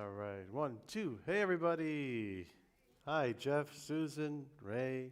All right, 1, 2. Hey, everybody. Hi, Jeff, Susan, Ray.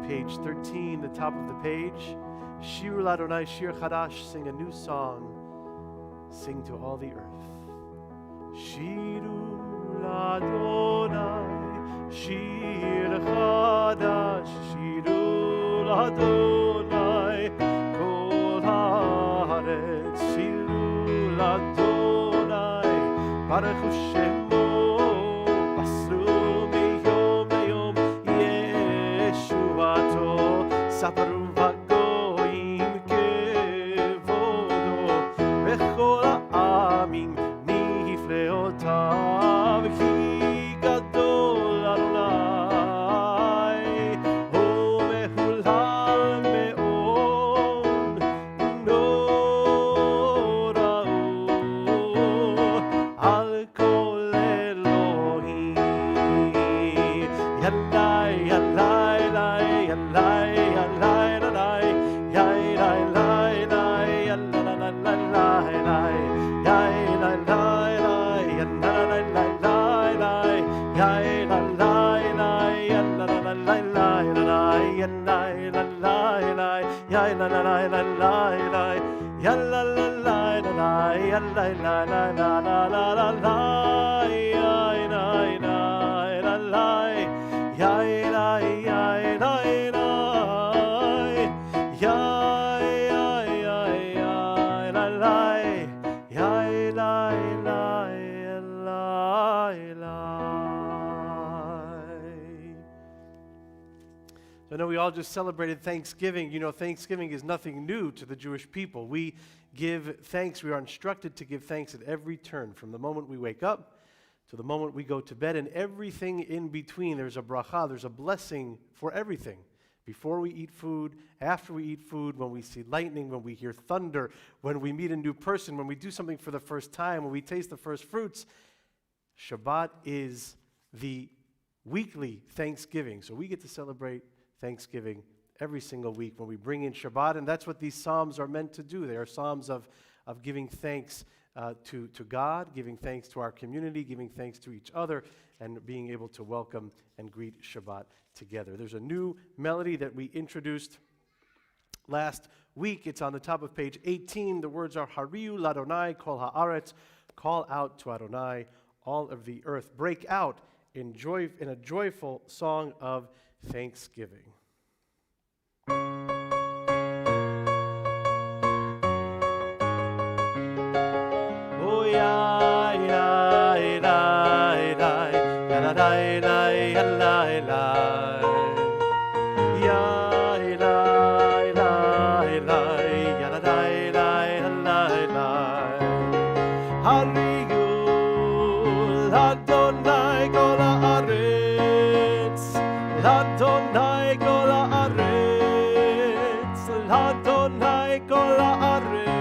Page 13, the top of the page. Shiru Ladonai, Shir Chadash, sing a new song. Sing to all the earth. Shiru Ladonai, Shir Chadash, Shiru Ladonai, Kol Haaretz, Shiru Ladonai, Baruch Shemo, Basru Meyom Meyom, Saparu vagoim kevodo bechol ha'amim nifleotav ki gadol Adonai umehulal me'od nora'u al kol Elohim Yalai Yalai Yalai I know we all just celebrated Thanksgiving. You know, Thanksgiving is nothing new to the Jewish people. We give thanks. We are instructed to give thanks at every turn, from the moment we wake up to the moment we go to bed, and everything in between. There's a bracha, there's a blessing for everything. Before we eat food, after we eat food, when we see lightning, when we hear thunder, when we meet a new person, when we do something for the first time, when we taste the first fruits. Shabbat is the weekly Thanksgiving. So we get to celebrate Thanksgiving every single week when we bring in Shabbat, and that's what these Psalms are meant to do. They are Psalms of giving thanks to God, giving thanks to our community, giving thanks to each other, and being able to welcome and greet Shabbat together. There's a new melody that we introduced Last week, it's on the top of page 18. The words are Hariu Ladonai Kol Haaretz. Call out to Adonai, all of the earth. Break out in a joyful song of thanksgiving. Oh yeah, yeah, yeah, yeah, yeah, Adonai kol haaretz, Adonai kol haaretz, Adonai kol haaretz.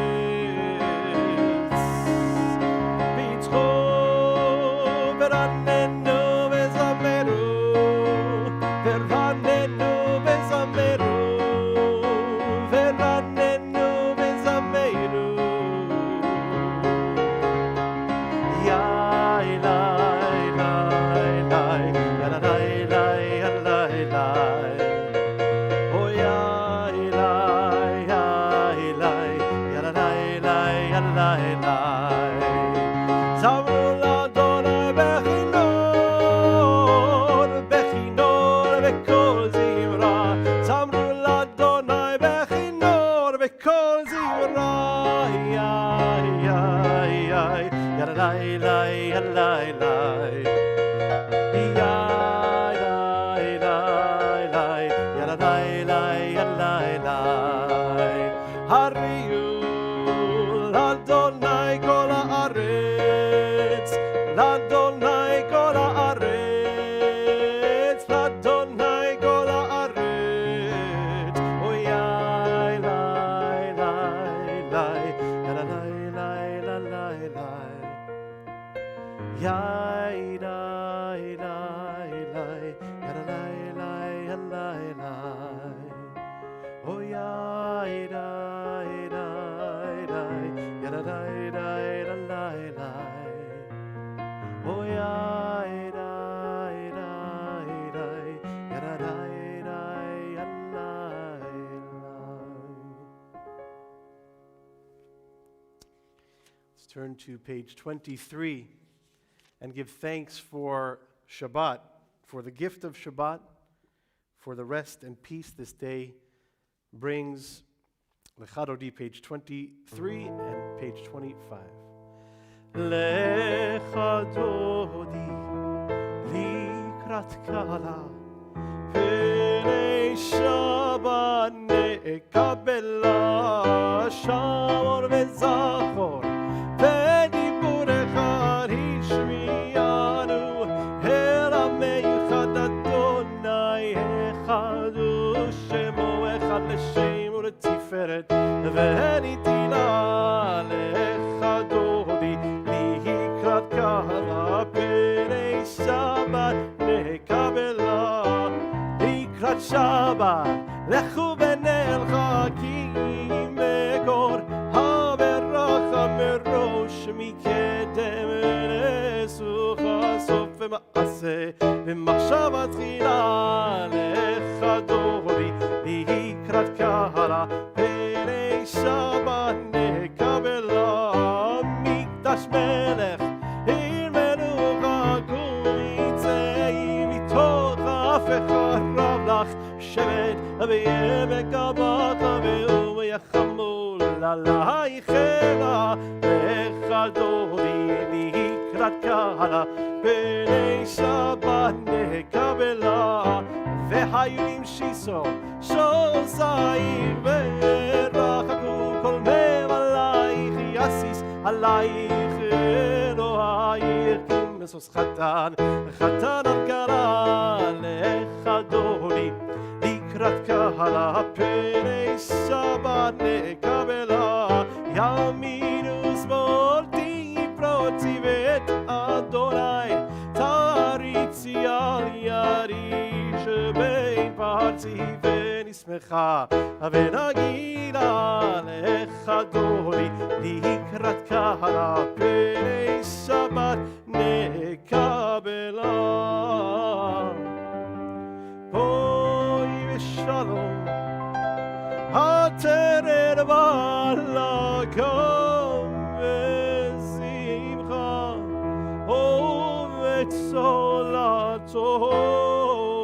Bitcho veranenu vezameru, veranenu vezameru, veranenu vezameru. Turn to page 23 and give thanks for Shabbat, for the gift of Shabbat, for the rest and peace this day brings. Lecha Dodi, page 23 and page 25. Lecha Dodi likrat kala penei Shabbat ne'kabela shamor ve'zachor ועניתי לה לך דודי לקראת קהלה פני שבת נקבלה לקראת שבת לכו ונלחקים מקור הברכה מראש מקדם נסוך סוף ומעשה ומחשבה תחילה לך דודי לקראת קהלה Shabbat nekabela mikdash melech ir menucha gumitzei mitoch ha'afecha rav lach shevet v'yemek abacha ve'u v'yachamul alaychela lecha dodi likrat kahala b'nei Shabbat nekabela ve'hayulim shiso shol zayir עלייך אלוהייך כמשוש חתן חתן הנקרה לך דודי לקראת קהלה פני שבת נקבלה ימין ושמאל תפרוצי ואת אדוני תריצי על ידי שבין פרצי ונשמחה ונגילה לך דודי לקראת קהלה פני שבת נקבלה בואי ושלום צולתו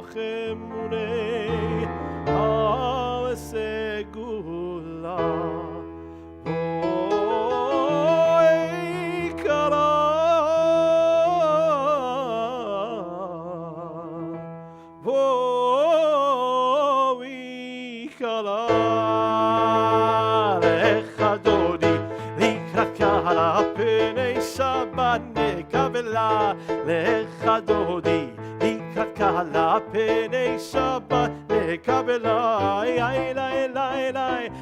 חמוני הסגולה בואי קלה בואי קלה לך דודי לקראת קהלה פני שבת נקבלה לך דודי לקראת קהלה פני שבת נקבלה איי איי איי איי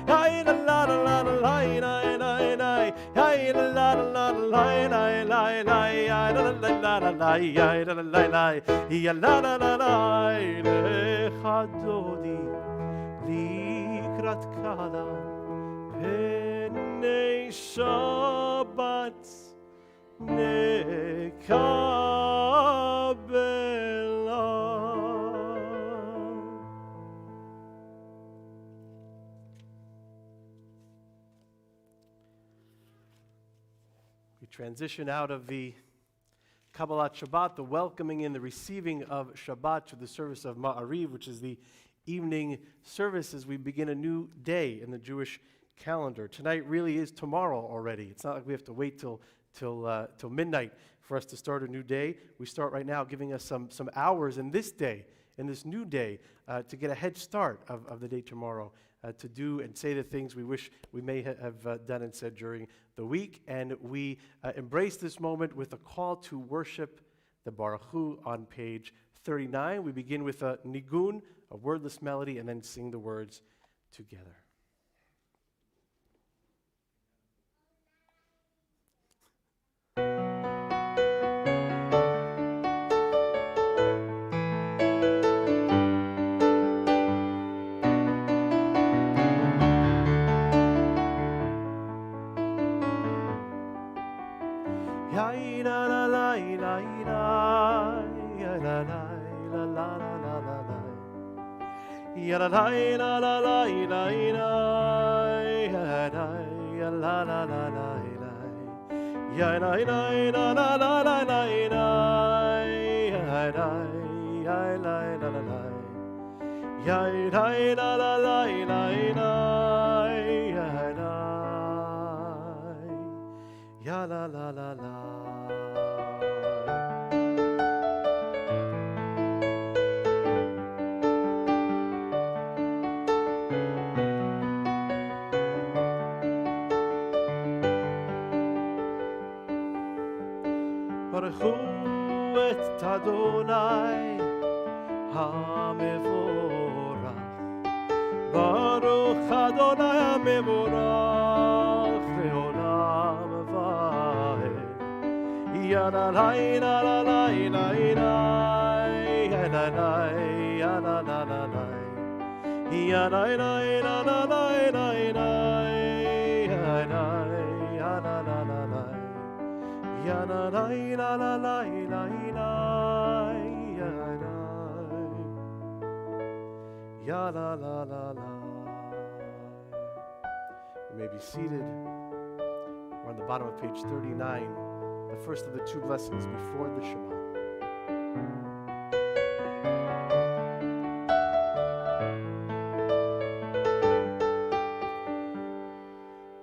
איי לה לה לה לה איי איי איי לה לה לה איי לה לה איי לה לה איי לה לה איי לה לה לך דודי לקראת קהלה פני שבת We transition out of the Kabbalat Shabbat, the welcoming and the receiving of Shabbat, to the service of Ma'ariv, which is the evening service as we begin a new day in the Jewish calendar. Tonight really is tomorrow already. It's not like we have to wait till midnight for us to start a new day. We start right now, giving us some hours in this day, in this new day, to get a head start of the day tomorrow, to do and say the things we wish we may have done and said during the week. And we embrace this moment with a call to worship the Baruch Hu on page 39. We begin with a nigun, a wordless melody, and then sing the words together. Ya la la la la la la ya la la la la ya la la la la la la ya la la la la ya la la la la ya la la la la. ברכו את אדוני המבורך, ברוך אדוני המבורך לעולם ועד. יא לה לה לה לה לה לה יא לה לה יא לה לה לה לה יא לה לה לה לה לה Ya la la la la la la ya la la la la. You may be seated. We're on the bottom of page 39, the first of the two blessings before the Shema.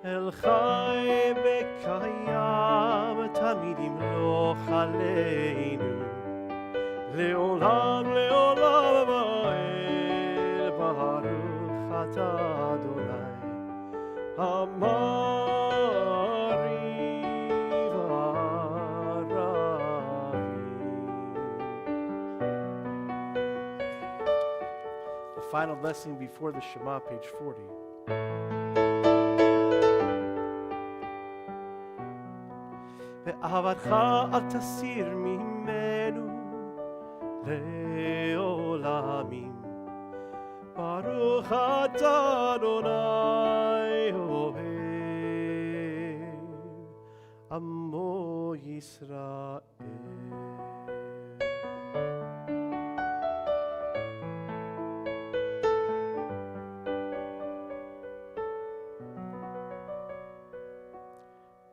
El Chai Bekayam תמיד ימלוך עלינו לעולם לעולם ועד. ברוך אתה אדוני המעריב הרבים. The final blessing before the Shema, page 40. ואהבתך אל תסיר ממנו לעולמים. ברוך אתה אדוני אוהב עמו ישראל.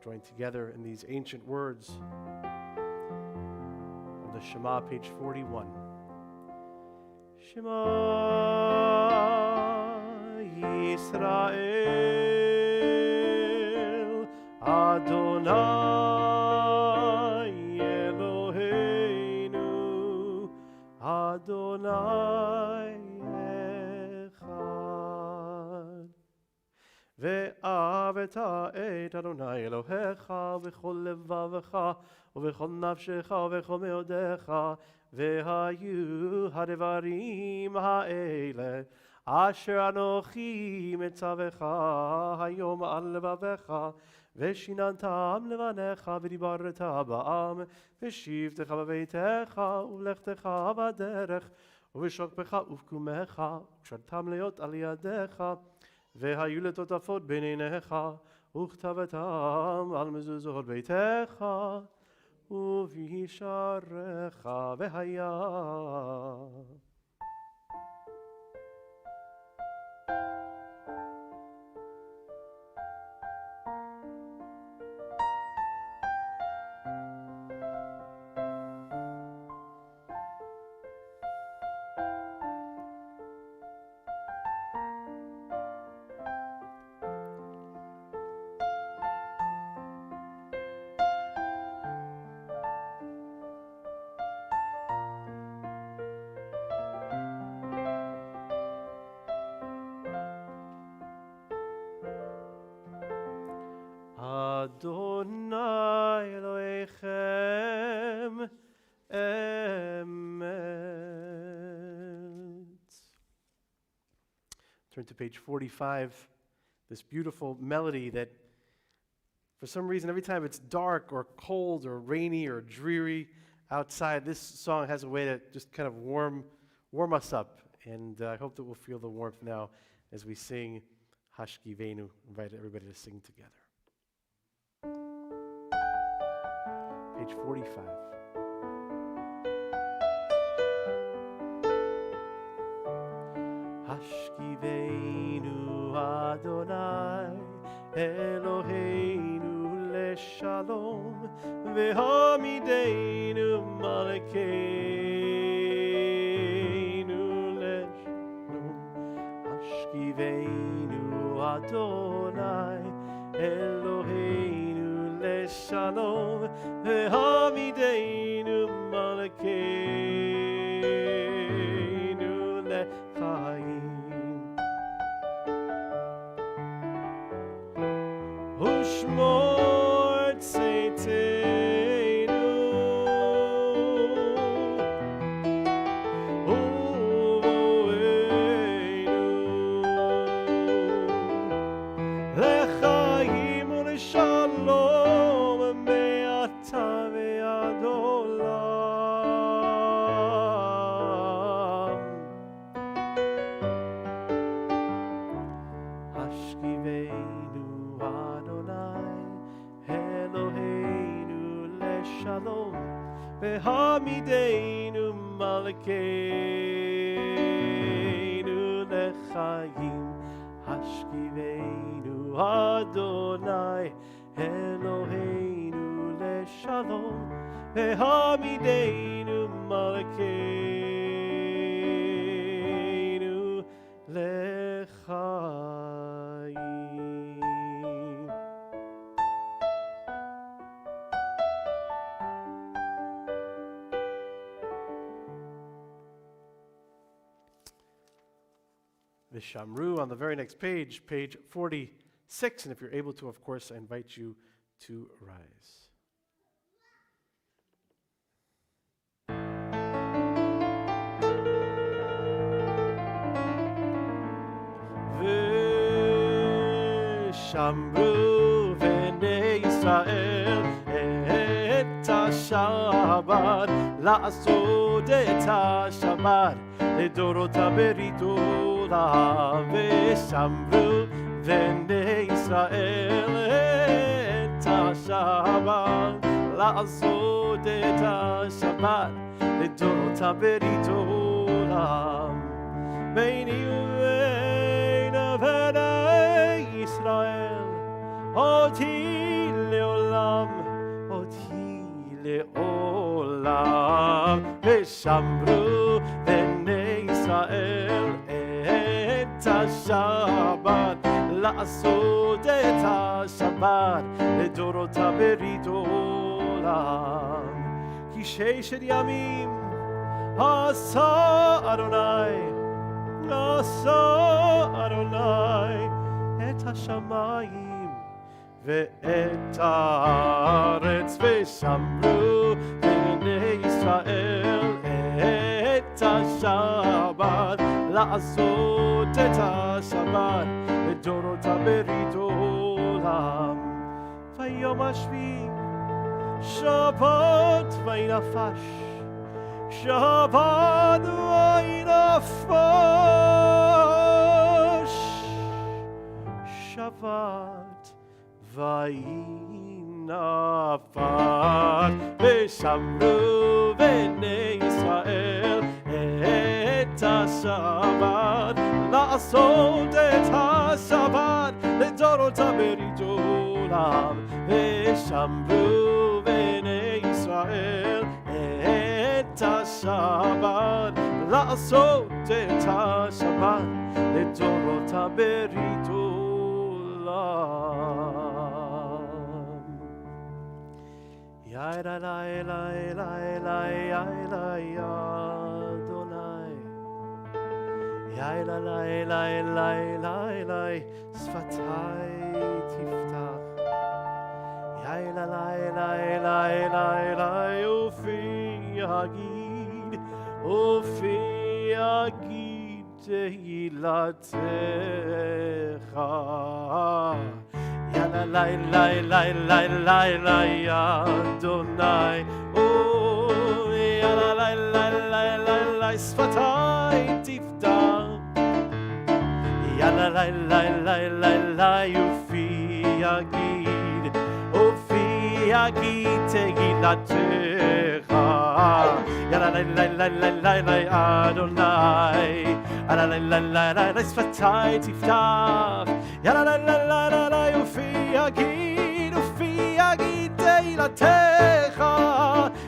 Join together in these ancient words of the Shema, page 41. Shema Yisrael Adonai Eloheinu Adonai Echad Ve'ahavta et Adonai Elohecha v'chol levavecha ובכל נפשך ובכל מאודיך והיו הדברים האלה אשר אנוכי מצווך היום על לבביך ושיננתם לבניך ודיברת בעם ושבתך בביתך ולכתך בדרך ובשוכבך ובקומך וקשרתם להיות על ידיך והיו לטוטפות בין עיניך וכתבתם על מזוזות ביתך ובישעריך והיה Adonai Elohechem Emet. Turn to page 45, this beautiful melody that for some reason every time it's dark or cold or rainy or dreary outside, this song has a way to just kind of warm us up. And I hope that we'll feel the warmth now as we sing Hashkivenu. Invite everybody to sing together. Page 45. Hashkivenu Adonai Eloheinu leshalom v'hamidenu malkeinu leshalom Hashkivenu Adonai Eloheinu leshalom v'hamidenu malkeinu lechaim Ushmor tzeitenu uvoenu lechaim u'leshalom me'ata ve'ad olam Hashkivenu Adonai Eloheinu leshalom v'hamidenu malkeinu lechaim Hashkivenu Adonai Eloheinu leshalom v'hamidenu malkeinu lechaim. Vishamru on the very next page, page 46, and if you're able to, of course, I invite you to rise. Vishamru v'nei Yisrael et ha-Shabbat la'asod et ha-Shabbat לדורות הברית עולם ושמרו בני ישראל את השבת לעשות את השבת לדורות הברית עולם ביני ובין בני ישראל אותי לעולם עולם, ושמרו בני ישראל את השבת, לעשות את השבת לדורות ברית עולם. כי ששת ימים עשה אדוני את השמיים ואת הארץ, ושמרו בני ישראל את השבת, לעשות את השבת לדורות ברית עולם. ויום השביעי שבת וינפש, שבת וינפש, שבת וינפש, ושמרו בני ישראל את השבת, לעשות את השבת לדורות ברית עולם, ושמרו בני ישראל את השבת, לעשות את השבת לדורות ברית עולם. יאללה לילה לילה יאללה אדוני, יאללה לילה לילה לילה שפתיי תפתח, יאללה לילה לילה לילה ופי יגיד, ופי יגיד תהילתך. יאללה לילה לילה לילה אדוני, יאללה לילה לילה לילה שפתיי תפתח, יאללה לילה לילה לילה ופי יגיד, ופי יגיד תהילתך. יאללה לילה לילה לילה אדוני, יאללה לילה לילה לילה שפתיי תפתח, יאללה לילה לילה לילה ופי יגיד, ופי יגיד תהילתך.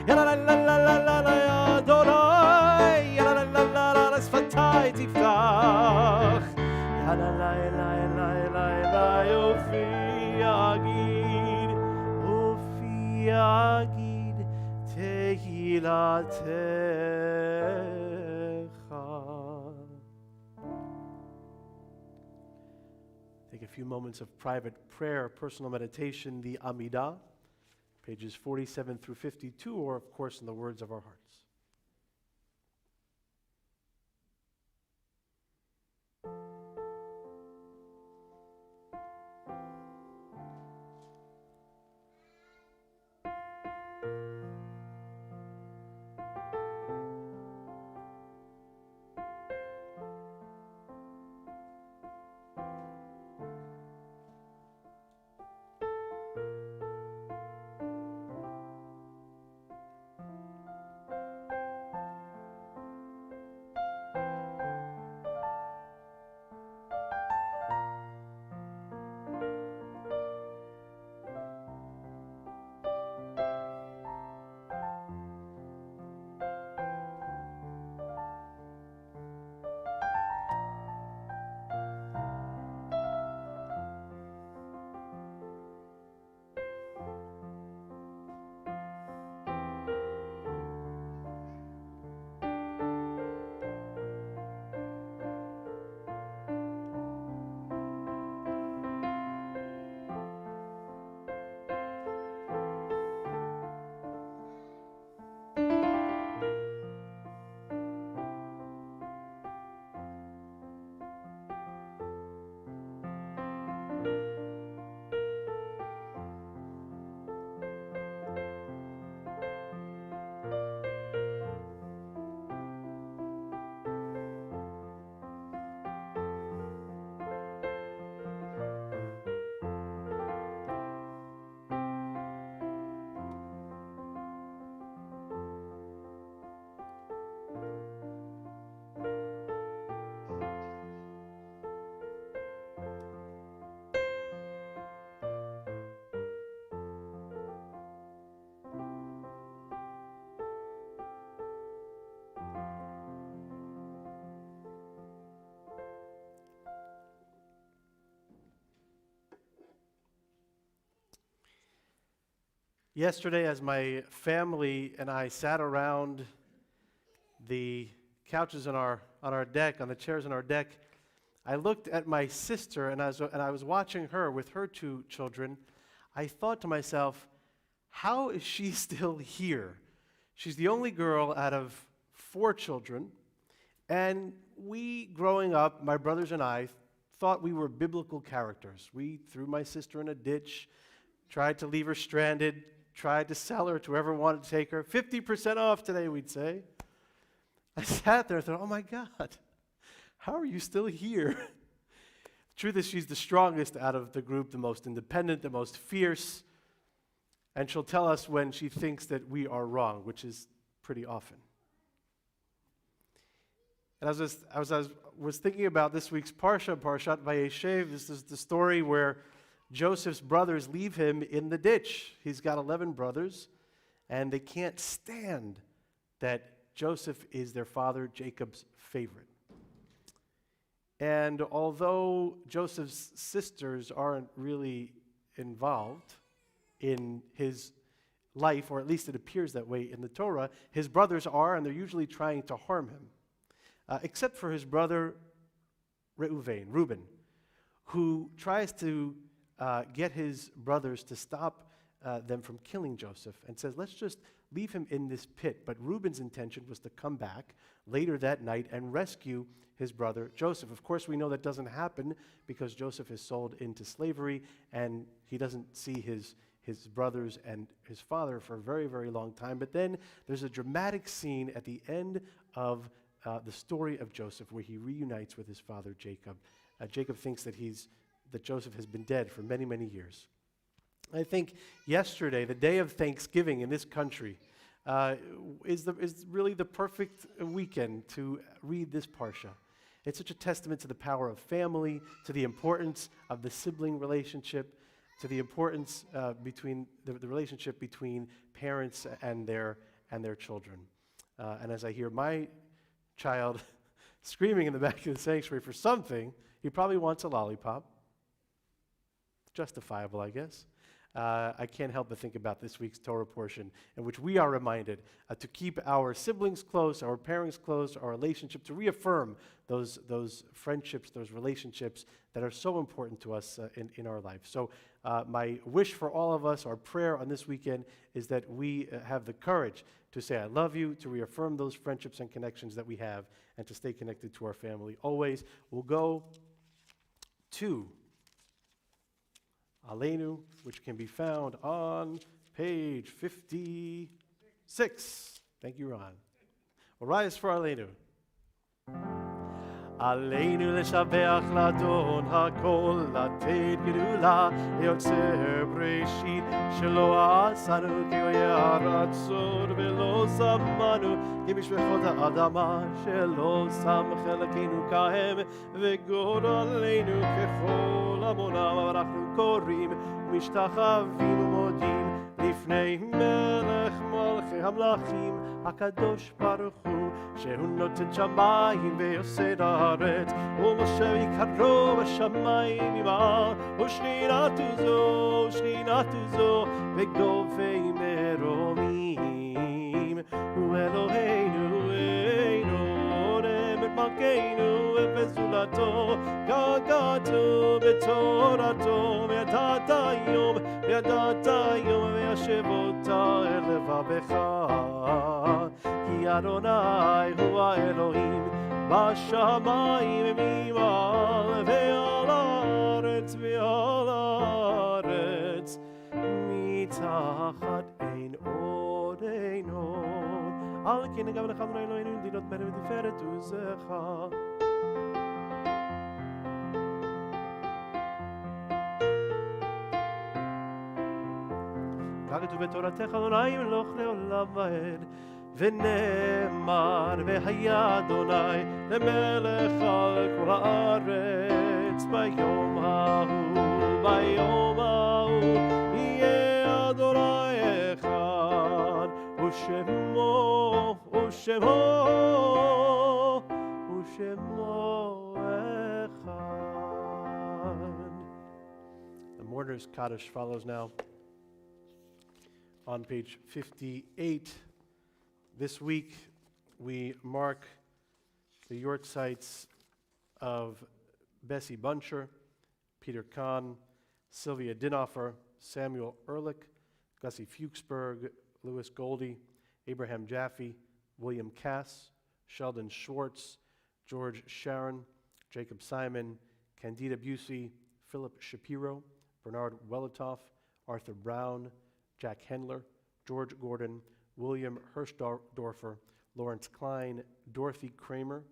יאללה לילה לילה לילה אדוני, יאללה לילה לילה שפתיי תפתח, יאללה לילה לילה לילה ופי יגיד, ופי יגיד תהילתך. Take a few moments of private prayer, personal meditation, the Amidah, pages 47 through 52, or of course in the words of our hearts. Yesterday, as my family and I sat around the couches on our deck, on the chairs on our deck, I looked at my sister and I was watching her with her two children. I thought to myself, how is she still here? She's the only girl out of 4 children, and we, growing up, my brothers and I, thought we were biblical characters. We threw my sister in a ditch, tried to leave her stranded, tried to sell her to whoever wanted to take her. 50% off today, we'd say. I sat there and thought, oh my God, how are you still here? The truth is, she's the strongest out of the group, the most independent, the most fierce, and she'll tell us when she thinks that we are wrong, which is pretty often. And as I was thinking about this week's Parshat Vayeshev, this is the story where Joseph's brothers leave him in the ditch. He's got 11 brothers, and they can't stand that Joseph is their father Jacob's favorite. And although Joseph's sisters aren't really involved in his life, or at least it appears that way in the Torah, his brothers are, and they're usually trying to harm him, except for his brother Reuben, who tries to get his brothers to stop them from killing Joseph and says, let's just leave him in this pit. But Reuben's intention was to come back later that night and rescue his brother Joseph. Of course, we know that doesn't happen because Joseph is sold into slavery and he doesn't see his brothers and his father for a very, very long time. But then there's a dramatic scene at the end of the story of Joseph where he reunites with his father Jacob. Jacob thinks that Joseph has been dead for many, many years. I think yesterday, the day of Thanksgiving in this country, is really the perfect weekend to read this parsha. It's such a testament to the power of family, to the importance of the sibling relationship, to the importance between the relationship between parents and their children. And as I hear my child screaming in the back of the sanctuary for something, he probably wants a lollipop. Justifiable, I guess. I can't help but think about this week's Torah portion in which we are reminded to keep our siblings close, our parents close, our relationship, to reaffirm those friendships, those relationships that are so important to us in our life. So my wish for all of us, our prayer on this weekend, is that we have the courage to say, I love you, to reaffirm those friendships and connections that we have, and to stay connected to our family always. We'll go to Aleinu, which can be found on page 56. Thank you, Ron. We'll rise for Aleinu. עלינו לשבח לאדון הכל, לתת גדולה ליוצר בראשית, שלא עשנו כאויב הרצון ולא שמנו כמשפחות האדמה, שלא שם חלקנו כהם וגורלנו ככל עמונם. אנחנו קוראים ומשתחווים ומודים לפני מלך מלכי המלכים הקדוש ברוך הוא, שהוא נותן שמיים ויוסד הארץ, ומשה יקרו בשמיים ממעל, ושכינתו זו בגובי מרומים. הוא אלוהינו אינו רם את מלכנו ובזולתו, כגתו בתורתו, וידעת היום וישב אותה אל לבבך. כי אדוני הוא האלוהים בשמיים ממעל, ועל הארץ מתחת אין עוד אין עוד. על כן נגע לך אדוני אלוהינו מדינות מלך ותפארת עוזך. כתוב בתורתך אדוני ימלוך לעולם ועד, ונאמר והיה אדוני למלך על כל הארץ. ביום ההוא יהיה אדוני אחד, ושמו אחד. The mourner's Kaddish follows now. on page 58. This week, we mark the yortzites of Bessie Buncher, Peter Kahn, Sylvia Dinoffer, Samuel Ehrlich, Gussie Fuchsberg, Louis Goldie, Abraham Jaffe, William Cass, Sheldon Schwartz, George Sharon, Jacob Simon, Candida Busey, Philip Shapiro, Bernard Welitoff, Arthur Brown, Jack Hendler, George Gordon, William Hirschdorfer, Lawrence Klein, Dorothy Kramer,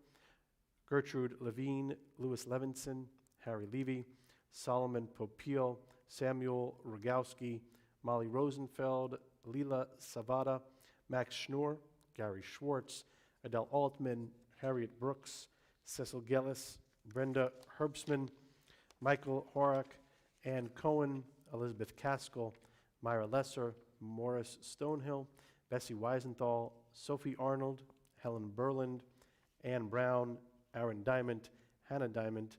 Gertrude Levine, Louis Levinson, Harry Levy, Solomon Popiel, Samuel Rogowski, Molly Rosenfeld, Leela Savada, Max Schnur, Gary Schwartz, Adele Altman, Harriet Brooks, Cecil Gellis, Brenda Herbstman, Michael Horak, Ann Cohen, Elizabeth Caskell, Myra Lesser, Morris Stonehill, Bessie Weisenthal, Sophie Arnold, Helen Berland, Ann Brown, Aaron Diamond, Hannah Diamond,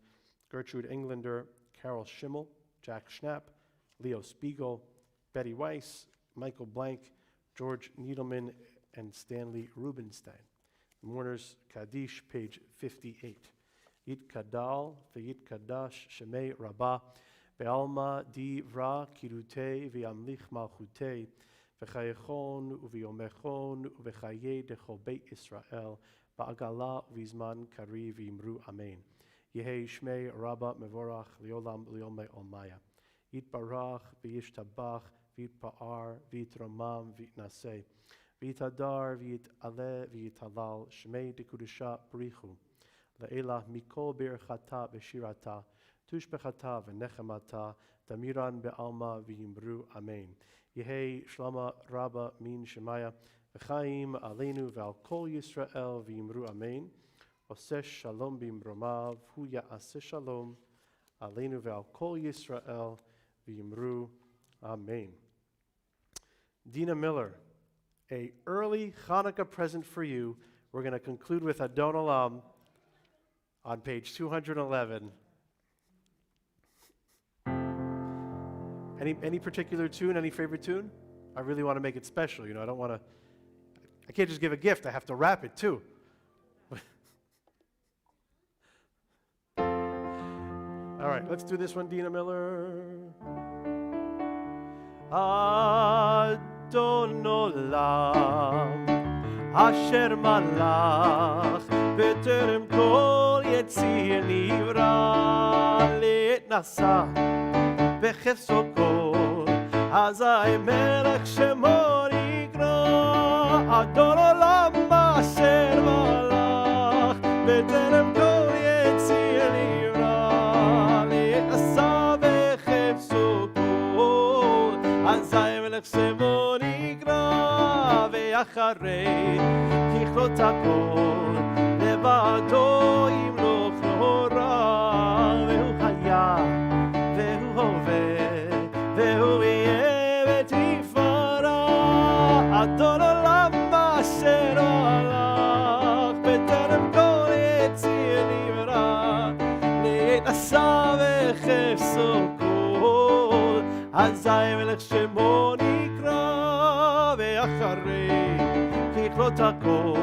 Gertrude Englander, Carol Schimmel, Jack Schnapp, Leo Spiegel, Betty Weiss, Michael Blank, George Needleman, and Stanley Rubenstein. Mourners Kaddish, page 58. Yit Kadal, V'yit Kadash, Shemei Rabbah, Ve'alma Divra Kirutei, V'yamlich Malchutei, V'chayechon, U'v'yomechon, U'v'chayei Dechol Beit Israel, Ba'agala U'v'zman Kari V'yimru Amen. Yehei Shmei Rabbah Mevorach, Liolam Liomei Olmaya. Yit Barach, V'yishtabach, V'yit Pa'ar, V'yit Romam, V'yit Naseh. V'yitadar, v'yitaleh, v'yitalal, Shmei dekudusha b'richu. Le'elah mikol birchata v'shirata, tushbechata v'nechemata, damiran be'alma v'yimru amen. Yehei shlama rabba min shemaya, v'chaim aleinu v'al kol Yisrael v'yimru amen. Osesh shalom b'imromav, hu ya'aseh shalom, aleinu v'al kol Yisrael v'yimru amen. Dina Miller, a early Hanukkah present for you. We're going to conclude with Adon Olam on page 211. Any particular tune, any favorite tune? I really want to make it special. I don't want to, I can't just give a gift. I have to wrap it too. All right, let's do this one, Dina Miller. Adon Olam, Asher Malach, B'terem Kol Yetzir Nivra, Le'nasa, B'chefso Kol, Azai Melech Shemo Nikra, Adon Olam, Asher Malach, B'terem Kol Yetzir Nivra, Le'nasa, B'chefso Kol, Azai Melech Shemo ואחרי ככלות הכל לבדו ימלוך נורא והוא היה והוא הווה והוא יהיה בתפארה אדון עולם אשר הלך בטרם כל יציר נברא נעשה וחפשו כל אזי מלך שמו נקרא ואחרי ככלות הכל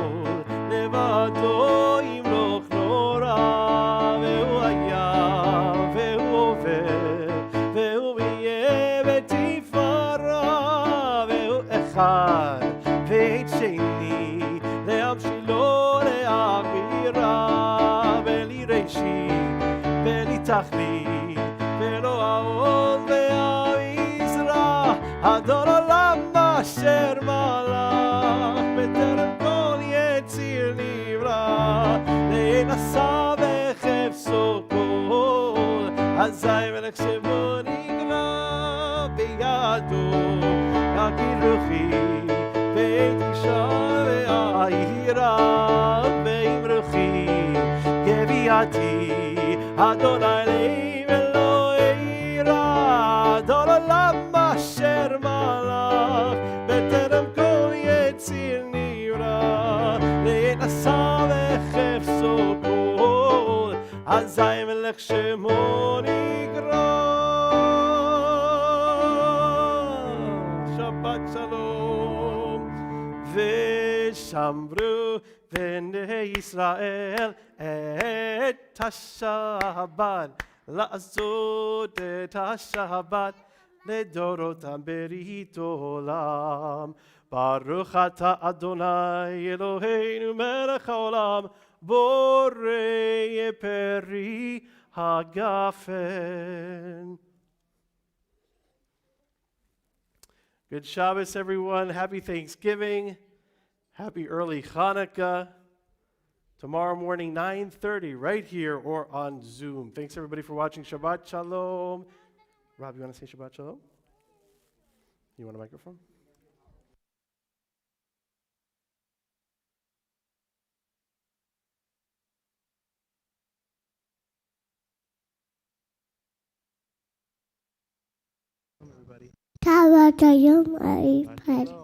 לבדו ימלוך נורא והוא היה והוא הווה והוא יהיה בתפארה והוא אחד ואת שני להמשילו להגבירה בלי ראשית בלי תכלית ולא העול והעזרה אדון עולם אשר מלך בטרם כל יציר נברא נעשה וחפשו כל אזי מלך שמו נקרא בידו יגיד רוחי בית אישה והעירה ועם רוחי גביעתי אדוני לי ולא אירא אדון עולם אשר מלך בטרם כל יציר נברא נעשה וחפשו כל אזי מלך שמו נקרא. שבת שלום. ושמרו בני ישראל את השבת, לעשות את השבת לדורותם ברית עולם. ברוך אתה אדוני אלוהינו מלך העולם, בורא פרי הגפן. Good Shabbos, everyone. Happy Thanksgiving. Happy early Hanukkah. Tomorrow morning, 9:30, right here or on Zoom. Thanks, everybody, for watching. Shabbat Shalom. Rob, you want to say Shabbat Shalom? You want a microphone? Everybody. Shabbat Shalom, everybody.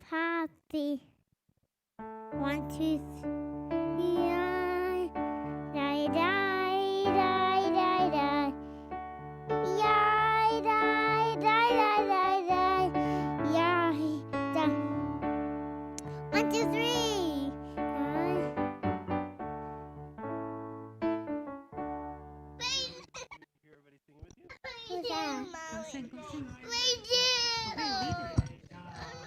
Happy 1, 2, 3. Die, die, die, die, die. Die, die, die, die, die, die. Die, die. 1, 2, 3. Hear everybody sing with you? Who's that? Go sing, go sing.